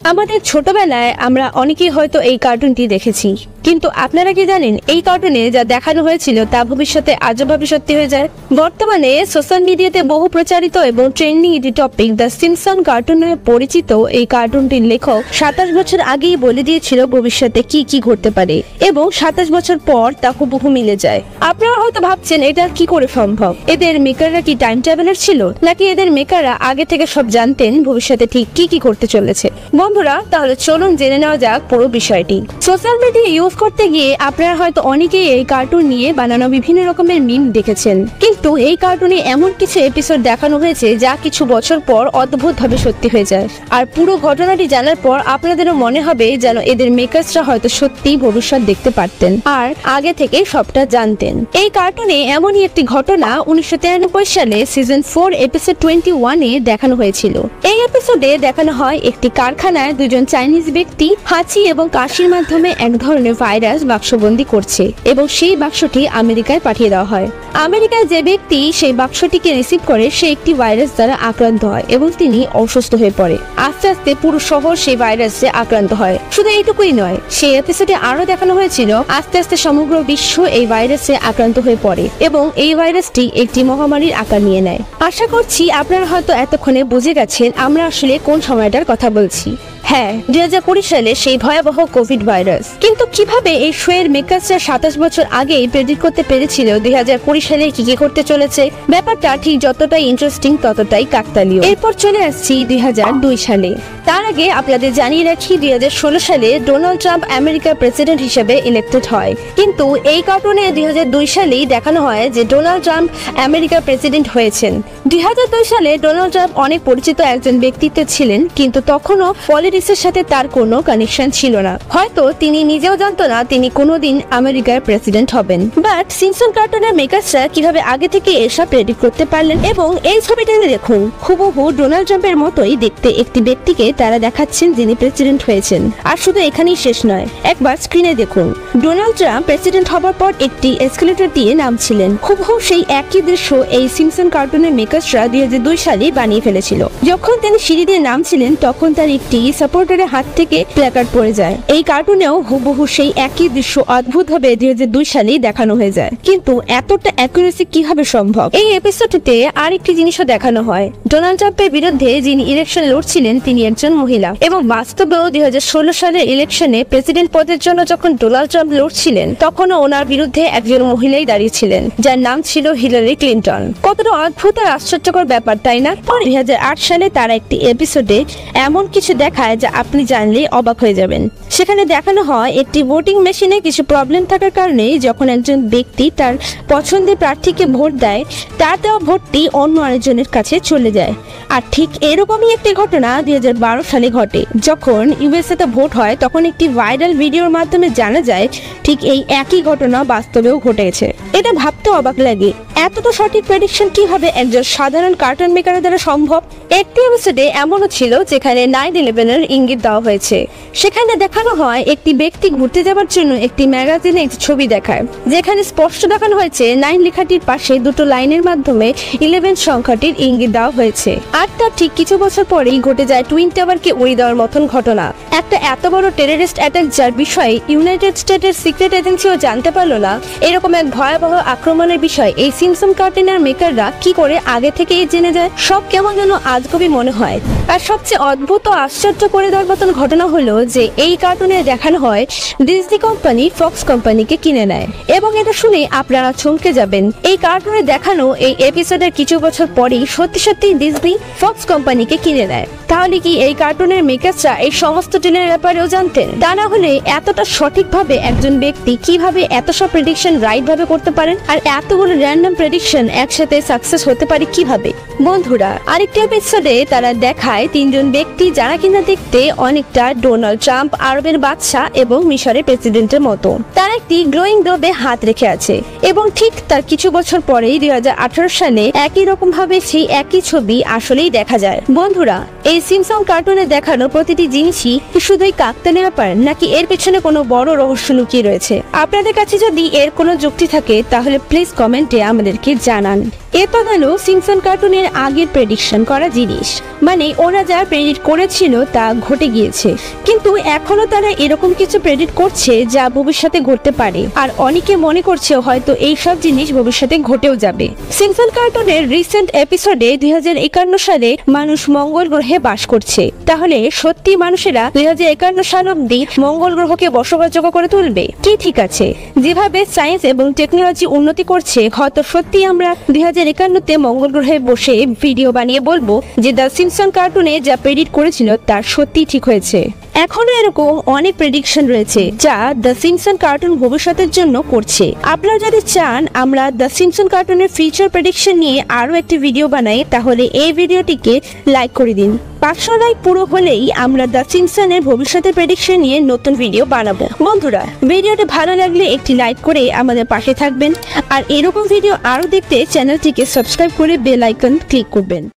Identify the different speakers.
Speaker 1: আমাদের ছোটবেলায় আমরা অনেকেই হয়তো এই কার্টুনটি দেখেছি, কিন্তু আপনারা কি জানেন এই কার্টুনে যা দেখানো হয়েছিল তা ভবিষ্যতে আজবভাবে সত্যি হয়ে যায়। বর্তমানে সোশ্যাল মিডিয়াতে বহু প্রচারিত এবং ট্রেন্ডিং একটি টপিক দ্য সিম্পসন কার্টুন নামে পরিচিত এই কার্টুনটির লেখক 27 বছর আগেই বলে দিয়েছিল ভবিষ্যতে কি কি ঘটতে পারে এবং 27 বছর পর তা হুবহু মিলে যায়। আপনারা হয়তো ভাবছেন এটা কি করে সম্ভব, এদের মেকাররা কি টাইম ট্রাভেলার ছিল, নাকি এদের মেকাররা আগে থেকে সব জানতেন ভবিষ্যতে ঠিক কি কি করতে চলেছে। বন্ধুরা, তাহলে চলুন জেনে নেওয়া যাক পুরো বিষয়টি। সোশ্যাল মিডিয়া ইউজ করতে গিয়ে আপনারা হয়তো অনেকেই এই কার্টুন নিয়ে বানানো বিভিন্ন রকমের মিম দেখেছেন, কিন্তু এই কার্টুনে এমন কিছু এপিসোড দেখানো হয়েছে যা কিছু বছর পর অদ্ভুতভাবে সত্যি হয়ে যায়। আর পুরো ঘটনাটি জানার পর আপনাদেরও মনে হবে যেন এদের মেকার্সরা হয়তো সত্যিই ভবিষ্যৎ দেখতে পারতেন আর আগে থেকে সবটা জানতেন। এই কার্টুনে এমনই একটি ঘটনা 1993 সালে সিজন 4 এপিসোড 21-এ দেখানো হয়েছিল। এই এপিসোডে দেখানো হয় একটি কারখানায় দুজন চাইনিজ ব্যক্তি হাঁচি এবং কাশির মাধ্যমে এক ধরনের ভাইরাস বাক্সবন্দি করছে এবং সেই বাক্সটি আমেরিকায় পাঠিয়ে দেওয়া হয়। আমেরিকায় যে ব্যক্তি সেই বাক্সটিকে রিসিভ করে সে একটি ভাইরাস দ্বারা আক্রান্ত হয় এবং তিনি অসুস্থ হয়ে পড়ে। আস্তে আস্তে পুরো শহর সেই ভাইরাসে আক্রান্ত হয়। শুধু এইটুকুই নয়, সেই এপিসোডে আরো দেখানো হয়েছিল আস্তে আস্তে সমগ্র বিশ্ব এই ভাইরাসে আক্রান্ত হয়ে পড়ে এবং এই ভাইরাসটি একটি মহামারীর আকার নিয়ে নেয়। আশা করছি আপনারা হয়তো এতক্ষণে বুঝে গেছেন আমরা আসলে কোন সময়টার কথা বলছি। হ্যাঁ, 2020 সালে সেই ভয়াবহ কোভিড ভাইরাস। কিন্তু কিভাবে এই শোয়ের মেকার্সরা 27 বছর আগেই প্রেডিক্ট করতে পেরেছিল 2020 সালে কি কি করতে চলেছে? ব্যাপারটা ঠিক যতটাই ইন্টারেস্টিং ততটাই কাকতালীয়। এরপর চলে আসছি 2002 সালে। তার আগে আপনাদের জানিয়ে রাখি 2016 সালে ডোনাল্ড ট্রাম্প আমেরিকার প্রেসিডেন্ট হিসেবে ইলেক্টেড হয়। কিন্তু এই কার্টুনে 2002 সালেই দেখানো হয় যে ডোনাল্ড ট্রাম্প আমেরিকার প্রেসিডেন্ট হয়েছেন। 2002 সালে ডোনাল্ড ট্রাম্প অনেক পরিচিত একজন ব্যক্তিত্ব ছিলেন, কিন্তু তখনও পলিটিক্সের সাথে তার কোনো কানেকশন ছিল না। হয়তো তিনি নিজেও জানতো না তিনি কোনোদিন আমেরিকার প্রেসিডেন্ট হবেন। বাট সিম্পসন কার্টুনের মেকার্সরা কিভাবে আগে থেকে এসব প্রেডিক্ট করতে পারলেন। এবং এই ছবিটাতে দেখুন, হুবহু ডোনাল্ড ট্রাম্পের মতোই দেখতে একটি ব্যক্তিকে তারা দেখাচ্ছেন যিনি প্রেসিডেন্ট হয়েছেন। আর শুধু এখানেই শেষ নয়, একবার স্ক্রিনে দেখুন, ডোনাল্ড ট্রাম্প প্রেসিডেন্ট হবার পর একটি এসকেলেটর দিয়ে নামছিলেন। হুবহু সেই একই দৃশ্য এই সিম্পসন কার্টুনের মেকার্সরা 2002 সালে বানিয়ে ফেলেছিল। যখন তিনি সিঁড়ি দিয়ে নামছিলেন তখন তার একটি সাপোর্টারের হাত থেকে প্ল্যাকার্ড পড়ে যায়। এই কার্টুনেও হুবহু সেই একই দৃশ্য অদ্ভুতভাবে 2002 সালেই দেখানো হয়ে যায়। কিন্তু এতটা অ্যাকুরেসি কিভাবে সম্ভব? এই এপিসোডটিতে আরেকটি জিনিসও দেখানো হয়। ডোনাল্ড ট্রাম্পের বিরুদ্ধে যিনি ইলেকশন লড়ছিলেন তিনি একজন মহিলা এবং বাস্তবেও 2016 সালের ইলেকশনে প্রেসিডেন্ট পদের জন্য যখন ডোনাল্ড ট্রাম্প লড়ছিলেন তখনও ওনার বিরুদ্ধে একজন মহিলাই দাঁড়িয়েছিলেন যার নাম ছিল হিলারি ক্লিন্টন। কতটা অদ্ভুত আর আশ্চর্যকর ব্যাপার, তাই না? 2008 সালে তারা একটি এপিসোডে এমন কিছু দেখায় যা আপনি জানলে অবাক হয়ে যাবেন। সেখানে দেখানো হয় একটি ভোটিং মেশিনে কিছু প্রবলেম থাকার কারণে যখন একজন ব্যক্তি তার পছন্দের প্রার্থীকে ভোট দেয় তার দেওয়া ভোটটি অন্য আরেকজনের কাছে চলে যায়। আর ঠিক এরকমই একটি ঘটনা 2012 সালে ঘটে। যখন ইউএসএতে ভোট হয় তখন একটি ভাইরাল ভিডিওর মাধ্যমে জানা যায় ঠিক এই একই ঘটনা বাস্তবেও ঘটেছে। এটা ভাবতে অবাক লাগে, এতটা সঠিক প্রেডিকশন কিভাবে একজন সাধারণ কার্টুন মেকারের দ্বারা সম্ভব। একটি এপিসোডে এমনও ছিল যেখানে 9/11-এর ইঙ্গিত দেওয়া হয়েছে। সেখানে দেখানো হয় একটি ব্যক্তি ঘুরতে যাওয়ার জন্য একটি ম্যাগাজিনে একটি ছবি দেখায় যেখানে স্পষ্ট দেখানো হয়েছে 9 লেখাটির পাশে দুটো লাইনের মাধ্যমে 11 সংখ্যাটির ইঙ্গিত দেওয়া হয়েছে। আর তার ঠিক কিছু বছর পরেই ঘটে যায় টুইন টাওয়ারকে উড়িয়ে দেওয়ার মতন ঘটনা। একটা এত বড় টেররিস্ট অ্যাটাক যার বিষয়ে ইউনাইটেড স্টেটের সিক্রেট এজেন্সিও জানতে পারলো না, এরকম এক ভয়াবহ আক্রমণের বিষয় এই সিম্পসন কার্টুনের মেকাররা কি করে আগে থেকেই জেনে যায়? সব কেমন যেন আজগবি মনে হয়। আর সবচেয়ে অদ্ভুত ও আশ্চর্য করে দেওয়ার মতন ঘটনা হলো যে এই কার্টুনে দেখানো হয় ডিজনি কোম্পানি ফক্স কোম্পানিকে কিনে নেয় এবং এটা শুনে আপনারা চমকে যাবেন। এই কার্টুনে দেখানো এই এপিসোডের কিছু বছর পরেই সত্যি সত্যি ডিজনি ফক্স কোম্পানিকে কিনে নেয়। তাহলে কি এই কার্টুনের মেকার্সরা এই সমস্ত ডিলের ব্যাপারেও জানতেন? তা না হলে এতটা সঠিকভাবে একজন ব্যক্তি কিভাবে এত সব প্রেডিকশন রাইট ভাবে করতে পারেন আর এতগুলো র্যান্ডম প্রেডিকশন একসাথে সাকসেস হতে পারে কিভাবে? বন্ধুরা, আরেকটি এপিসোডে তারা দেখায় তিনজন ব্যক্তি যারা কিনা দেখতে অনেকটা ডোনাল্ড ট্রাম্প, আরবের বাদশা এবং মিশরের প্রেসিডেন্টের মতো। তারা একটি গ্লোয়িং গ্লোবে হাত রেখে আছে এবং ঠিক তার কিছু বছর পরেই 2018 সালে একই রকম ভাবে সেই একই ছবি আসলেই দেখা যায়। বন্ধুরা, এই সিম্পসন কার্টুনে দেখানো প্রতিটি জিনিসই শুধুই কাকতালীয় ব্যাপার নাকি এর পেছনে কোনো বড় রহস্য লুকিয়ে রয়েছে? আপনাদের কাছে যদি এর কোনো যুক্তি থাকে তাহলে প্লিজ কমেন্টে আমাদেরকে জানান। এটা গেল সিম্পসন কার্টুনের আগের প্রেডিকশন করা জিনিস, মানে ওরা যা প্রেডিক্ট করেছিল তা ঘটে গিয়েছে, কিন্তু এখনো তারা এরকম কিছু প্রেডিক্ট করছে যা ভবিষ্যতে ঘটতে পারে। আর অনেকে মনে করছে হয়তো এই সব জিনিস ভবিষ্যতে ঘটেও যাবে। সিম্পসন কার্টুনের রিসেন্ট এপিসোডে 2051 সালে মানুষ মঙ্গল গ্রহে বাস করছে। তাহলে সত্যি মানুষেরা 2051 সাল অব্দি মঙ্গল গ্রহকে বসবাসযোগ্য করে তুলবে কি? ঠিক আছে, যেভাবে সায়েন্স এবং টেকনোলজি উন্নতি করছে, হয়তো সত্যি আমরা 2051-তে মঙ্গল গ্রহে বসে ভিডিও বানিয়ে বলবো যে দ্য সিম্পসন কার্টুনে যা প্রেডিক্ট করেছিল তা সত্যি ঠিক হয়েছে। এখনো এরকম অনেক প্রেডিকশন রয়েছে যা দ্য সিম্পসন কার্টুন ভবিষ্যতের জন্য করছে। আপনারা যদি চান আমরা দ্য সিম্পসন কার্টুনের ফিউচার প্রেডিকশন নিয়ে আরো একটি ভিডিও বানাই, তাহলে এই ভিডিওটিকে লাইক করে দিন। 500 লাইক পুরো হলেই আমরা দ্য সিম্পসনের ভবিষ্যতের প্রেডিকশন নিয়ে নতুন ভিডিও বানাবো। বন্ধুরা, ভিডিওটি ভালো লাগলে একটি লাইক করে আমাদের পাশে থাকবেন, আর এরকম ভিডিও আরো দেখতে চ্যানেলটিকে সাবস্ক্রাইব করে বেল আইকন ক্লিক করবেন।